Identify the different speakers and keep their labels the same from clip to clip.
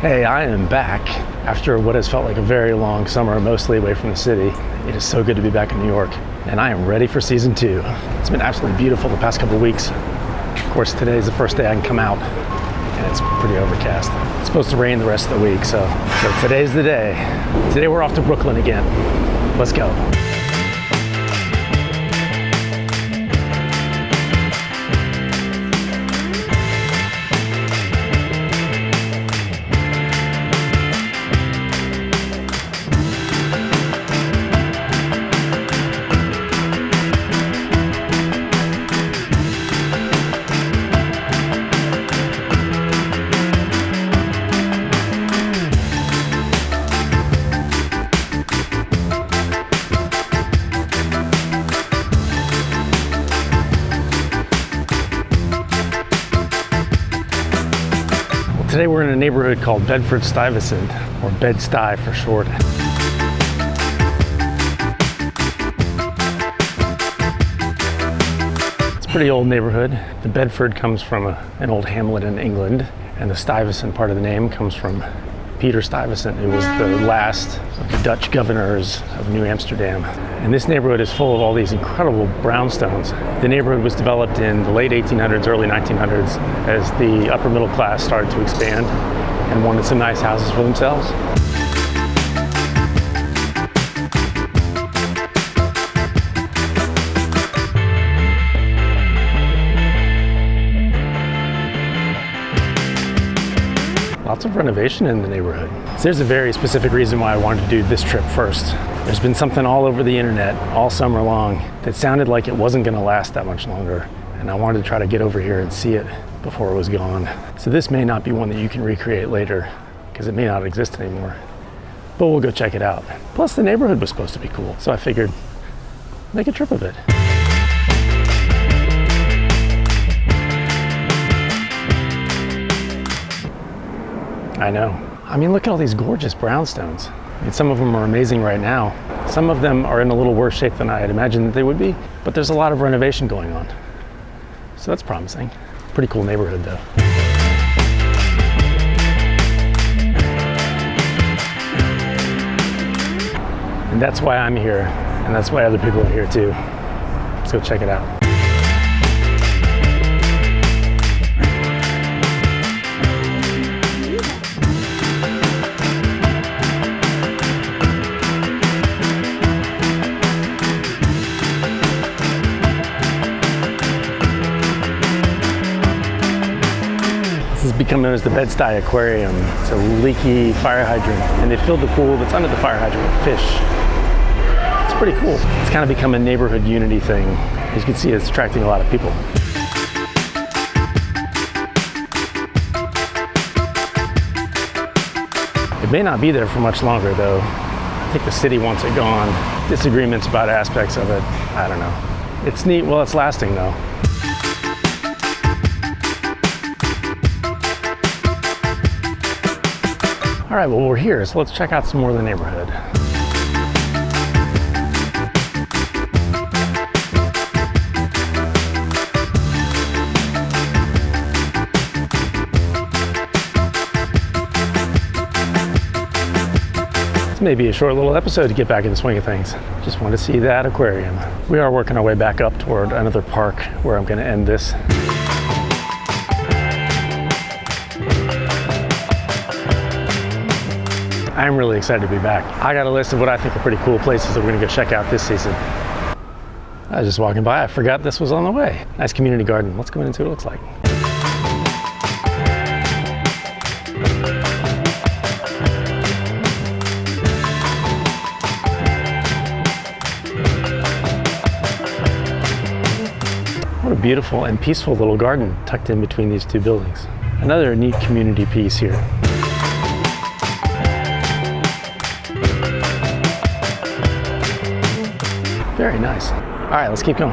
Speaker 1: Hey, I am back after what has felt like a very long summer, mostly away from the city. It is so good to be back in New York, and I am ready for season 2. It's been absolutely beautiful the past couple of weeks. Of course, today is the first day I can come out, and it's pretty overcast. It's supposed to rain the rest of the week, so today's the day. Today we're off to Brooklyn again. Let's go. Today we're in a neighborhood called Bedford-Stuyvesant, or Bed-Stuy for short. It's a pretty old neighborhood. The Bedford comes from an old hamlet in England, and the Stuyvesant part of the name comes from Peter Stuyvesant, who was the last of the Dutch governors of New Amsterdam. And this neighborhood is full of all these incredible brownstones. The neighborhood was developed in the late 1800s, early 1900s, as the upper middle class started to expand and wanted some nice houses for themselves. Lots of renovation in the neighborhood. So there's a very specific reason why I wanted to do this trip first. There's been something all over the internet all summer long that sounded like it wasn't going to last that much longer, and I wanted to try to get over here and see it before it was gone. So this may not be one that you can recreate later, because it may not exist anymore, but we'll go check it out. Plus the neighborhood was supposed to be cool, so I figured make a trip of it. I know. I mean, look at all these gorgeous brownstones. I mean, some of them are amazing right now. Some of them are in a little worse shape than I had imagined that they would be, but there's a lot of renovation going on. So that's promising. Pretty cool neighborhood though. And that's why I'm here, and that's why other people are here too. Let's go check it out. This has become known as the Bed-Stuy Aquarium. It's a leaky fire hydrant, and they filled the pool that's under the fire hydrant with fish. It's pretty cool. It's kind of become a neighborhood unity thing. As you can see, it's attracting a lot of people. It may not be there for much longer though. I think the city wants it gone. Disagreements about aspects of it, I don't know. It's neat while it's lasting though. All right, well, we're here, so let's check out some more of the neighborhood. This may be a short little episode to get back in the swing of things. Just want to see that aquarium. We are working our way back up toward another park where I'm going to end this. I'm really excited to be back. I got a list of what I think are pretty cool places that we're gonna go check out this season. I was just walking by, I forgot this was on the way. Nice community garden. Let's go in and see what it looks like. What a beautiful and peaceful little garden tucked in between these two buildings. Another neat community piece here. Very nice. All right, let's keep going.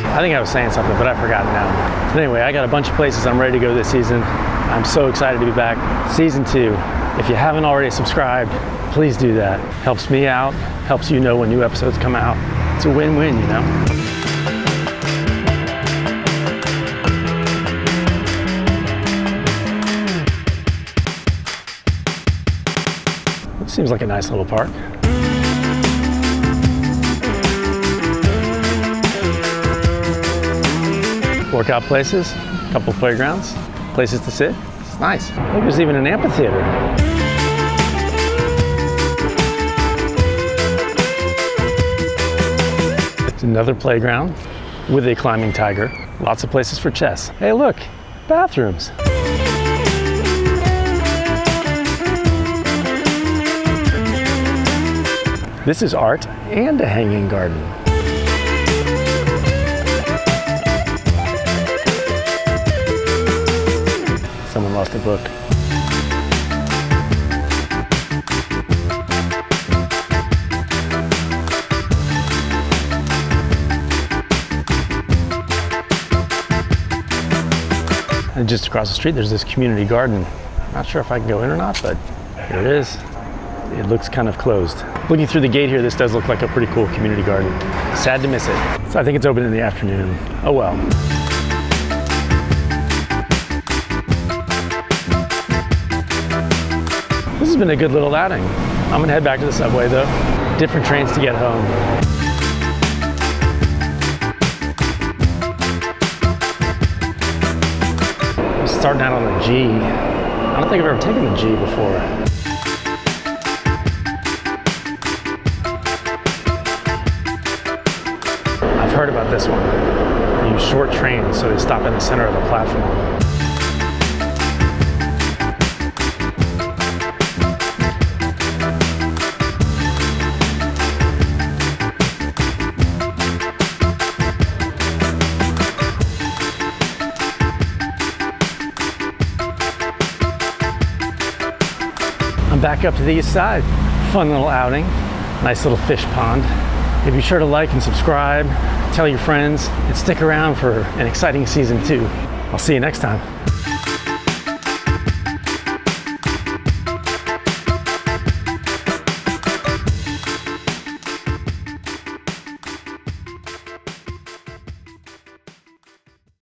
Speaker 1: I think I was saying something, but I've forgotten now. But anyway, I got a bunch of places I'm ready to go this season. I'm so excited to be back. Season 2. If you haven't already subscribed, please do that. Helps me out, helps you know when new episodes come out. It's a win-win, you know? Seems like a nice little park. Workout places, a couple playgrounds, places to sit. It's nice. I think there's even an amphitheater. It's another playground with a climbing tiger. Lots of places for chess. Hey, look, bathrooms. This is art and a hanging garden. Someone lost a book. And just across the street, there's this community garden. Not sure if I can go in or not, but here it is. It looks kind of closed. Looking through the gate here, this does look like a pretty cool community garden. Sad to miss it. So I think it's open in the afternoon. Oh well. This has been a good little outing. I'm gonna head back to the subway though. Different trains to get home. I'm starting out on the G. I don't think I've ever taken the G before. I've heard about this one. They use short trains, so they stop in the center of the platform. I'm back up to the east side. Fun little outing. Nice little fish pond. Be sure to like and subscribe, tell your friends, and stick around for an exciting season 2. I'll see you next time.